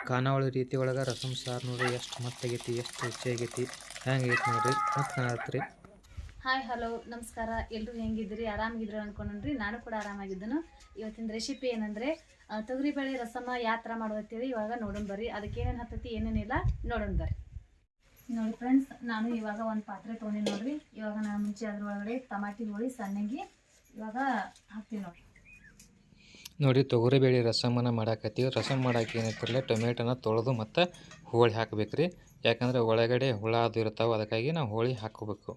ಖಾನಾವಳಿ ರೀತಿ ಒಳಗೆ ರಸಮ್ ಸಾರು ನೋಡ್ರಿ ಎಷ್ಟು ಮಸ್ತಾಗೈತಿ, ಎಷ್ಟು ರುಚಿಯಾಗೈತಿ, ಹೆಂಗೈತಿ ನೋಡ್ರಿ ಮತ್ತು ಕಾಣತ್ರಿ. ಹಾಯ್ ಹಲೋ ನಮಸ್ಕಾರ, ಎಲ್ಲರೂ ಹೆಂಗಿದ್ರಿ? ಆರಾಮಾಗಿದ್ರು ಅನ್ಕೊಂಡ್ರಿ. ನಾನು ಕೂಡ ಆರಾಮಾಗಿದ್ದನು. ಇವತ್ತಿನ ರೆಸಿಪಿ ಏನಂದರೆ ತೊಗರಿಬೇಳೆ ರಸಮ ಯಾವ ಥರ ಮಾಡೋತ್ತೇಳಿ ಇವಾಗ ನೋಡೋಣ ಬರ್ರಿ. ಅದಕ್ಕೆ ಏನೇನು ಹತ್ತೈತಿ ಏನೇನಿಲ್ಲ ನೋಡೋಣ ಬರ್ರಿ. ನೋಡಿ ಫ್ರೆಂಡ್ಸ್, ನಾನು ಇವಾಗ ಒಂದು ಪಾತ್ರೆ ತೊಗೊಂಡು ನೋಡ್ರಿ. ಇವಾಗ ನಾನು ಮುಂಚೆ ಅದ್ರೊಳಗಡೆ ಟಮಾಟಿ ಹೋಳಿ ಸಣ್ಣಗೆ ಇವಾಗ ಹಾಕ್ತೀವಿ ನೋಡ್ರಿ. ನೋಡಿ ತೊಗರಿಬೇಳೆ ರಸಮನ್ನ ಮಾಡಾಕತ್ತೀವಿ. ರಸಮ್ ಮಾಡಾಕ ಏನೈತಿರಲ್ಲ, ಟೊಮೆಟೊನ ತೊಳೆದು ಮತ್ತು ಹೋಳಿ ಹಾಕಬೇಕ್ರಿ. ಯಾಕಂದರೆ ಒಳಗಡೆ ಹುಳ ಅದು ಇರ್ತಾವೆ, ಅದಕ್ಕಾಗಿ ನಾವು ಹೋಳಿ ಹಾಕೋಬೇಕು.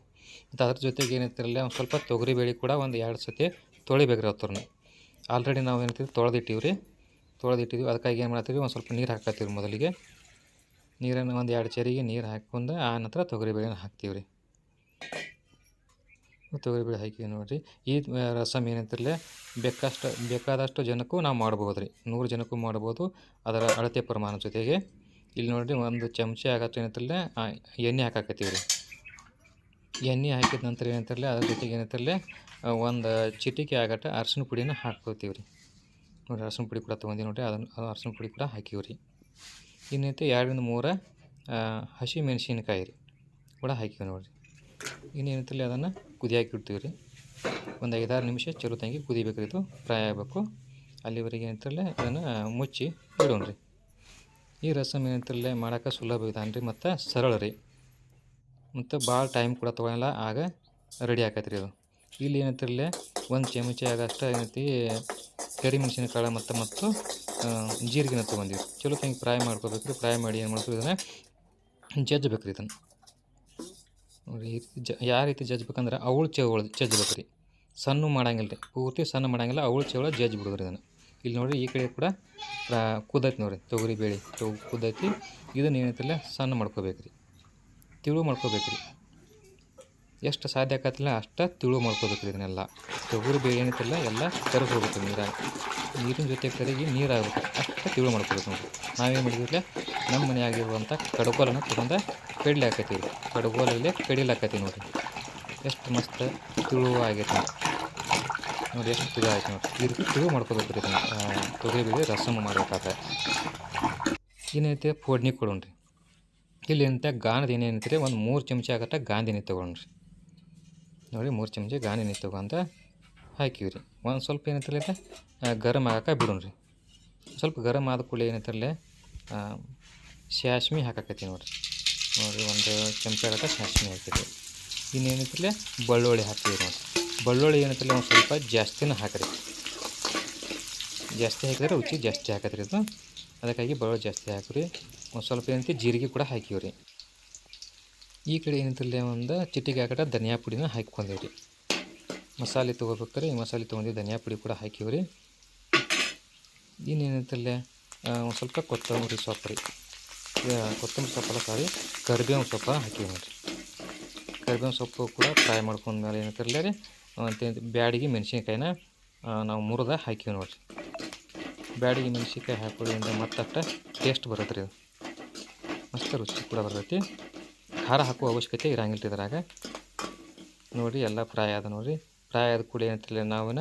ಮತ್ತು ಅದ್ರ ಜೊತೆಗೆ ಏನೈತಿರಲ್ಲ, ಒಂದು ಸ್ವಲ್ಪ ತೊಗರಿಬೇಳೆ ಕೂಡ ಒಂದು 2 ಸತಿ ತೊಳಿಬೇಕ್ರಿ. ಅವ್ರನ್ನ ಆಲ್ರೆಡಿ ನಾವು ಏನೈತಿ ತೊಳೆದಿಟ್ಟಿವಿ. ಅದಕ್ಕಾಗಿ ಏನು ಮಾಡ್ತೀವಿ, ಒಂದು ಸ್ವಲ್ಪ ನೀರು ಹಾಕತ್ತೀವಿ. ಮೊದಲಿಗೆ ನೀರನ್ನು ಒಂದು 2 ಚರಿಗೆ ನೀರು ಹಾಕ್ಕೊಂಡು ಆ ನಂತರ ತೊಗರಿಬೇಳೆನ ಹಾಕ್ತೀವಿ ರೀ. ತೊಗರಿಬೇಳೆ ಹಾಕಿ ನೋಡಿರಿ. ಈ ರಸಮ್ ಏನಂತಿರಲಿ ಬೇಕಾದಷ್ಟು ಜನಕ್ಕೂ ನಾವು ಮಾಡ್ಬೋದು ರೀ. 100 ಜನಕ್ಕೂ ಮಾಡ್ಬೋದು ಅದರ ಅಳತೆ ಪ್ರಮಾಣ ಜೊತೆಗೆ. ಇಲ್ಲಿ ನೋಡಿರಿ, ಒಂದು ಚಮಚ ಆಗತ್ತೆ ಏನಂತಿರಲಿ ಎಣ್ಣೆ ಹಾಕಾಕತ್ತೀವಿ ರೀ. ಎಣ್ಣೆ ಹಾಕಿದ ನಂತರ ಏನಂತಿರಲಿ ಅದ್ರ ಜೊತೆಗೆ ಏನಂತಿರಲಿ ಒಂದು ಚಿಟಿಕೆ ಆಗಟ್ಟ ಅರಶಿನ ಪುಡಿನ ಹಾಕ್ಕೋತೀವಿ ರೀ. ನೋಡಿ, ಅರಶಿನ ಪುಡಿ ಕೂಡ ತೊಗೊಂಡು ನೋಡಿರಿ, ಅದನ್ನು ಅರಶಿನ ಪುಡಿ ಕೂಡ ಹಾಕಿವಿ ರೀ. ಇನ್ನೈತೆ 2 ರಿಂದ 3 ಹಸಿ ಮೆಣಸಿನ್ಕಾಯಿ ರೀ ಕೂಡ ಹಾಕಿವಿ ನೋಡಿರಿ. ಇನ್ನೇನಂತಿರಲಿ ಅದನ್ನು ಕುದಿಯಾಕಿ ಇಡ್ತೀವಿ ರೀ. ಒಂದು 5-6 ನಿಮಿಷ ಚಲೋ ತಂಗಿ ಕುದಿಬೇಕು. ಇದು ಫ್ರೈ ಆಗಬೇಕು. ಅಲ್ಲಿವರೆಗೆ ಏನಂತಿರಲಿ ಅದನ್ನು ಮುಚ್ಚಿ ಇಡೋಣ ರೀ. ಈ ರಸಮ್ ಏನಂತಿರಲಿ ಮಾಡೋಕೆ ಸುಲಭ ವಿಧಾನ ರೀ ಮತ್ತು ಸರಳ ರೀ, ಮತ್ತು ಭಾಳ ಟೈಮ್ ಕೂಡ ತೊಗೊಳಲ್ಲ. ಆಗ ರೆಡಿ ಆಕೈತೆ ರೀ ಇದು. ಇಲ್ಲಿ ಏನಂತಿರಲಿ 1 ಚಮಚ ಆಗಷ್ಟು ಏನೈತಿ ಕರಿಮೆಣಸಿನಕಾಳು ಮತ್ತು ಜೀರಿಗೆನ ತೊಗೊಂಡಿವಿ. ಚಲೋ ತಂಗಿ ಫ್ರೈ ಮಾಡ್ಕೋಬೇಕು ರೀ. ಫ್ರೈ ಮಾಡಿ ಏನು ಮಾಡ್ತೀವಿ, ಇದನ್ನು ಜಜ್ಬೇಕು ರೀ. ಇದನ್ನು ನೋಡಿ ಯಾವ ರೀತಿ ಜಜ್ಬೇಕಂದ್ರೆ ಅವಳು ಚೇವಳು ಜಜ್ಬೇಕು ರೀ. ಸಣ್ಣ ಮಾಡಂಗಿಲ್ಲ ರೀ, ಪೂರ್ತಿ ಸಣ್ಣ ಮಾಡಂಗಿಲ್ಲ, ಅವಳು ಚೇವಳ ಜಜ್ಜಿ ಬಿಡೋದ್ರಿ ಇದನ್ನು. ಇಲ್ಲಿ ನೋಡಿ, ಈ ಕಡೆ ಕೂಡ ಕುದೈತಿ ನೋಡಿರಿ. ತೊಗರಿ ಬೇಳೆ ಕುದೈತಿ. ಇದನ್ನು ಏನೈತಿಲ್ಲ ಸಣ್ಣ ಮಾಡ್ಕೋಬೇಕು ರೀ, ತಿಳು ಮಾಡ್ಕೋಬೇಕು ರೀ. ಎಷ್ಟು ಸಾಧ್ಯ ಆಕತ್ತಿಲ್ಲ ಅಷ್ಟು ತಿಳು ಮಾಡ್ಕೋಬೇಕು ರೀ. ಇದನ್ನೆಲ್ಲ ತೊಗರಿ ಬೇಳೆ ಏನೈತಿಲ್ಲ ಎಲ್ಲ ಕರಗಿ ಹೋಗ್ಬೇಕು ನೀರಾಗಿ. ನೀರಿನ ಜೊತೆ ಕರಗಿ ನೀರಾಗಬೇಕು, ಅಷ್ಟು ತಿಳು ಮಾಡ್ಕೋಬೇಕು ನೋಡಿರಿ. ನಾವೇನು ಮಾಡಿದ್ವಿಲ್ಲ, ನಮ್ಮ ಮನೆಯಾಗಿರುವಂಥ ಕಡ್ಗೋಲನ್ನು ತೊಗೊಂಡು ಕಡ್ಲೆ ಹಾಕತ್ತೀವಿ ರೀ. ಕಡ್ಗೋಲಲ್ಲೇ ಕಡಿಲಾಕತ್ತೀವಿ ನೋಡಿರಿ. ಎಷ್ಟು ಮಸ್ತ್ ತಿಳು ಆಗೈತೆ ನೋಡಿ, ಎಷ್ಟು ತಿಳು ಆಯ್ತು ನೋಡಿ. ಈ ರೀತಿ ತಿಳು ಮಾಡ್ಕೋಬೇಕು ರೀ ಇದನ್ನು ತೊಗರಿಬೇಳೆ ರಸಮ್ ಮಾಡಬೇಕಾದ್ರೆ. ಏನೈತೆ ಫೋಡ್ನಿ ಕೊಡೋಣ್ರಿ. ಇಲ್ಲಿ ಏನಂತ ಗಾಣದ ಎಣ್ಣೆ ಏನಂತೀರಿ, ಒಂದು 3 ಚಮಚ ಆಗಟ್ಟ ಗಾಂಧಿ ಎಣ್ಣೆ ತೊಗೊಂಡ್ರಿ. ನೋಡಿ, 3 ಚಮಚ ಗಾಂಧಿ ಎಣ್ಣೆ ತೊಗೊಂಡು ಹಾಕಿವಿ ರೀ. ಒಂದು ಸ್ವಲ್ಪ ಏನಂತಿರಲಿ ಗರಮ್ ಆಗಕ್ಕೆ ಬಿಡೋಣ್ರಿ. ಸ್ವಲ್ಪ ಗರಮ್ ಆದ ಕೂಡಲೇ ಏನಂತಿರಲಿ ಸಾಸ್ಮಿ ಹಾಕಾಕತ್ತೀವಿ ನೋಡಿರಿ. ನೋಡಿ, 1 ಚಮಚ ಆಗಟ್ಟ ಸಾಸ್ಮಿ ಹಾಕಿದ್ವಿ. ಇನ್ನೇನೈತಿರಲಿ ಬೆಳ್ಳುಳ್ಳಿ ಹಾಕ್ತೀವಿ ನೋಡಿ. ಬೆಳ್ಳುಳ್ಳಿ ಏನಂತಿರಲಿ ಒಂದು ಸ್ವಲ್ಪ ಜಾಸ್ತಿನ ಹಾಕಿರಿ. ಜಾಸ್ತಿ ಹಾಕಿದ್ರೆ ರುಚಿ ಜಾಸ್ತಿ ಹಾಕತ್ರಿ ಇದು. ಅದಕ್ಕಾಗಿ ಬೆಳ್ಳುಳ್ಳಿ ಜಾಸ್ತಿ ಹಾಕಿರಿ. ಒಂದು ಸ್ವಲ್ಪ ಏನಂತ ಜೀರಿಗೆ ಕೂಡ ಹಾಕಿವಿ ರೀ. ಈ ಕಡೆ ಏನಂತಿರಲಿ ಒಂದು ಚಿಟಿಕೆ ಆಗಟ್ಟ ಧನಿಯಾ ಪುಡಿನ ಹಾಕ್ಕೊಂಡೀವಿ ರೀ. ಮಸಾಲೆ ತೊಗೋಬೇಕಾರೆ ಈ ಮಸಾಲೆ ತೊಗೊಂಡು ಧನಿಯಾ ಪುಡಿ ಕೂಡ ಹಾಕಿವಿ ರೀ. ಇನ್ನೇನಂತಿರಲಿ ಒಂದು ಸ್ವಲ್ಪ ಕೊತ್ತಂಬರಿ ಸೊಪ್ಪು ರೀ. ಕೊತ್ತಂಬರಿ ಸೊಪ್ಪಲ್ಲ ಕರಿಬೇವಿನ ಸೊಪ್ಪು ಹಾಕಿವಿ ನೋಡಿರಿ. ಕರಿಬೇವಿನ ಸೊಪ್ಪು ಕೂಡ ಫ್ರೈ ಮಾಡ್ಕೊಂಡ್ಮೇಲೆ ಏನಂತಿರಲಿ ರೀ ಬ್ಯಾಡಿಗೆ ಮೆಣಸಿನ್ಕಾಯಿನ ನಾವು ಮುರಿದ ಹಾಕಿವಿ ನೋಡಿರಿ. ಬ್ಯಾಡಿಗೆ ಮೆಣಸಿನ್ಕಾಯಿ ಹಾಕೋದ್ರಿಂದ ಮತ್ತಷ್ಟು ಟೇಸ್ಟ್ ಬರುತ್ತೆ ರೀ. ಮಸ್ತ್ ರುಚಿ ಕೂಡ ಬರ್ತೈತಿ. ಖಾರ ಹಾಕುವ ಅವಶ್ಯಕತೆ ಇರಂಗಿಲ್ಲ ರೀ ಇದ್ರಾಗ. ನೋಡಿರಿ, ಎಲ್ಲ ಫ್ರೈ ಆದ ನೋಡಿರಿ. ಫ್ರೈ ಆದ ಕೂಡ ಏನಂತಿಲ್ಲ ನಾವು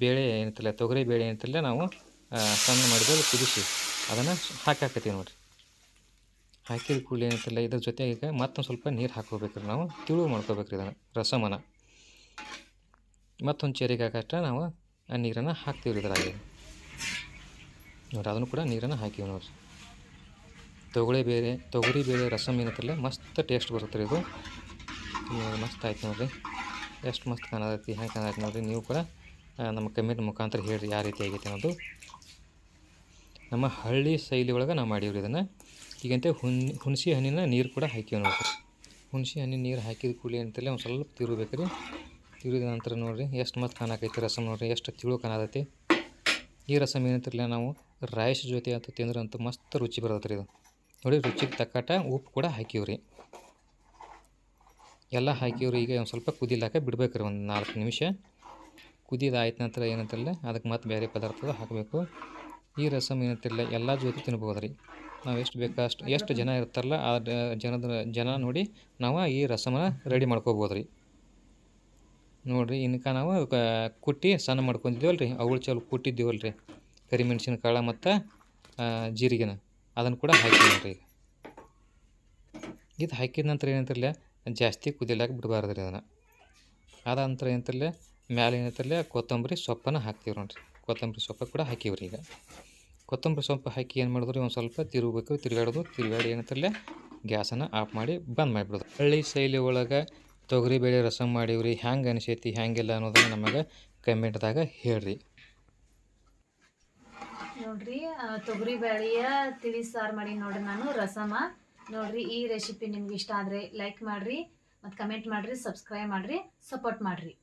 ಬೇಳೆ ಏನಂತಿಲ್ಲ ತೊಗರಿ ಬೇಳೆ ಏನಂತಿಲ್ಲ ನಾವು ಸಣ್ಣ ಮಾಡಿದ್ರೆ ಕುದಿಸಿ ಅದನ್ನು ಹಾಕಾಕತ್ತೀವಿ ನೋಡಿರಿ. ಹಾಕಿದ ಕೂಡಲೇ ಏನಂತಿಲ್ಲ ಇದ್ರ ಜೊತೆಗೆ ಈಗ ಮತ್ತೊಂದು ಸ್ವಲ್ಪ ನೀರು ಹಾಕೋಬೇಕು ರೀ. ನಾವು ತಿಳು ಮಾಡ್ಕೋಬೇಕು ರೀ ಇದನ್ನು ರಸಮನ. ಮತ್ತೊಂದು ಚರಿಗೆ ಹಾಕಷ್ಟ ನಾವು ಆ ನೀರನ್ನು ಹಾಕ್ತೀವಿ ರೀ ಇದ್ರಾಗ ನೋಡಿ. ಅದನ್ನು ಕೂಡ ನೀರನ್ನು ಹಾಕಿವಿ ನೋಡಿರಿ. ತೊಗರಿ ಬೇಳೆ ರಸಮ್ ಏನಂತಿಲ್ಲ ಮಸ್ತ್ ಟೇಸ್ಟ್ ಬರುತ್ತೆ ರೀ ಇದು. ನೋಡಿ, ಮಸ್ತ್ ಆಯ್ತು ನೋಡಿರಿ. ಎಷ್ಟು ಮಸ್ತ್ ಕಾಣತೈತಿ, ಹೆಂಗೆ ಕಾಣತೈತಿ ನೋಡಿರಿ. ನೀವು ಕೂಡ ನಮ್ಮ ಕಮೆಂಟ್ ಮುಖಾಂತರ ಹೇಳಿರಿ ಯಾವ ರೀತಿ ಆಗೈತೆ ಅನ್ನೋದು. ನಮ್ಮ ಹಳ್ಳಿ ಶೈಲಿ ಒಳಗೆ ನಾವು ಮಾಡೀವಿ ರೀ ಇದನ್ನು. ಈಗಂತೆ ಹುಣಸೆ ಹಣ್ಣಿನ ನೀರು ಕೂಡ ಹಾಕಿವಿ ನೋಡಿರಿ. ಹುಣಸೆ ಹಣ್ಣಿನ ನೀರು ಹಾಕಿದ ಕೂಡಲೇ ಏನಂತಿಲ್ಲ ಒಂದು ಸ್ವಲ್ಪ ತಿರುಬೇಕು ರೀ. ತಿರುಗಿದ ನಂತರ ನೋಡಿರಿ ಎಷ್ಟು ಮಸ್ತ್ ಕಾಣಕೈತಿ ರಸಮ್ ನೋಡಿರಿ, ಎಷ್ಟು ತಿಳು ಕಾಣತೈತಿ. ಈ ರಸಮ್ ಏನಂತಿರಲಿಲ್ಲ ನಾವು ರೈಸ್ ಜೊತೆ ಅಂತ ತಿಂದ್ರೆ ಅಂತೂ ಮಸ್ತ್ ರುಚಿ ಬರುತ್ತೆ ರೀ ಇದು. ನೋಡಿ, ರುಚಿಗೆ ತಕ್ಕಟ್ಟ ಉಪ್ಪು ಕೂಡ ಹಾಕಿವಿ ರೀ. ಎಲ್ಲ ಹಾಕಿವ್ರಿ. ಈಗ ಒಂದು ಸ್ವಲ್ಪ ಕುದಿಲಾಕ ಬಿಡ್ಬೇಕು ರೀ, ಒಂದು 4 ನಿಮಿಷ. ಕುದಿದಾಯ್ತು ನಂತರ ಏನಂತಿರಲ್ಲ ಅದಕ್ಕೆ ಮತ್ತೆ ಬೇರೆ ಪದಾರ್ಥ ಹಾಕಬೇಕು. ಈ ರಸಮ್ ಏನಂತಿರಲ್ಲ ಎಲ್ಲ ಜೊತೆ ತಿನ್ಬೋದು ರೀ. ನಾವು ಎಷ್ಟು ಬೇಕು ಅಷ್ಟು, ಎಷ್ಟು ಜನ ಇರ್ತಾರಲ್ಲ ಆ ಜನ ನೋಡಿ ನಾವು ಈ ರಸಮನ್ನ ರೆಡಿ ಮಾಡ್ಕೋಬೋದು ರೀ. ನೋಡಿರಿ, ಇನ್ಕ ನಾವು ಕುಟ್ಟಿ ಸಣ್ಣ ಮಾಡ್ಕೊಂಡಿದ್ದೀವಲ್ಲ ರೀ, ಅವಳು ಚಲೋ ಕುಟ್ಟಿದ್ದೀವಲ್ಲ ರೀ ಕರಿಮೆಣಸಿನಕಾಳು ಮತ್ತು ಜೀರಿಗೆನ ಅದನ್ನು ಕೂಡ ಹಾಕಿ ನೋಡಿರಿ. ಇದು ಹಾಕಿದ ನಂತರ ಏನಂತಿರಲ್ಲ ಜಾಸ್ತಿ ಕುದಿಲಾಕ ಬಿಡಬಾರ್ದು ರೀ. ಅದನ್ನು ಅದ ನಂತರ ಏನಂತಿರಲ್ಲ ಮ್ಯಾಲೆ ಏನಂತಿರಲ್ಲ ಕೊತ್ತಂಬರಿ ಸೊಪ್ಪನ್ನು ಹಾಕ್ತೀವಿ ನೋಡಿರಿ. ಕೊತ್ತಂಬರಿ ಸೊಪ್ಪು ಕೂಡ ಹಾಕಿವ್ರಿ. ಈಗ ಕೊತ್ತಂಬರಿ ಸೊಪ್ಪು ಹಾಕಿ ಏನು ಮಾಡಿದ್ರಿ ಒಂದು ಸ್ವಲ್ಪ ತಿರುಗಾಡಿ ಏನಂತಿರಲ್ಲ ಗ್ಯಾಸನ್ನು ಆಫ್ ಮಾಡಿ ಬಂದ್ ಮಾಡಿಬಿಡೋದು. ಹಳ್ಳಿ ಶೈಲಿ ಒಳಗೆ ತೊಗರಿಬೇಳೆ ರಸಮ್ ಮಾಡೀವ್ರಿ. ಹ್ಯಾಂಗೆ ಅನಿಸೈತಿ ಹ್ಯಾಂಗಿಲ್ಲ ಅನ್ನೋದನ್ನು ನಮಗೆ ಕಮೆಂಟ್ದಾಗ ಹೇಳ್ರಿ. ನೋಡ್ರಿ ತೊಗರಿ ಬೇಳೆಯ ತಿಳಿ ಸಾರು ಮಾಡಿ ನೋಡ್ರಿ ನಾನು ರಸಮ. ನೋಡ್ರಿ ಈ ರೆಸಿಪಿ ನಿಮ್ಗೆ ಇಷ್ಟ ಆದರೆ ಲೈಕ್ ಮಾಡಿರಿ ಮತ್ತು ಕಮೆಂಟ್ ಮಾಡಿರಿ, ಸಬ್ಸ್ಕ್ರೈಬ್ ಮಾಡಿರಿ, ಸಪೋರ್ಟ್ ಮಾಡಿರಿ.